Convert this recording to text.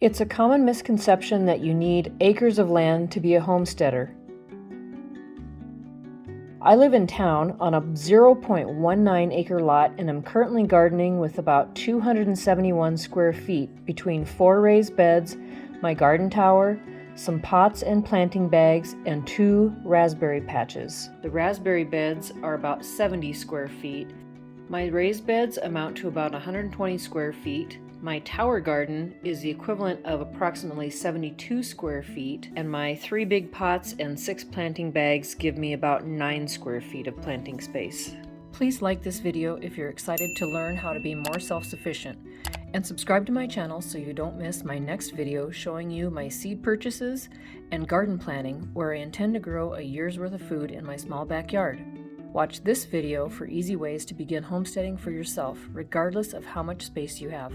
It's a common misconception that you need acres of land to be a homesteader. I live in town on a 0.19 acre lot and am currently gardening with about 271 square feet between 4 raised beds, my garden tower, some pots and planting bags, and 2 raspberry patches. The raspberry beds are about 70 square feet. My raised beds amount to about 120 square feet. My tower garden is the equivalent of approximately 72 square feet, and my 3 big pots and 6 planting bags give me about 9 square feet of planting space. Please like this video if you're excited to learn how to be more self-sufficient, and subscribe to my channel so you don't miss my next video showing you my seed purchases and garden planning, where I intend to grow a year's worth of food in my small backyard. Watch this video for easy ways to begin homesteading for yourself, regardless of how much space you have.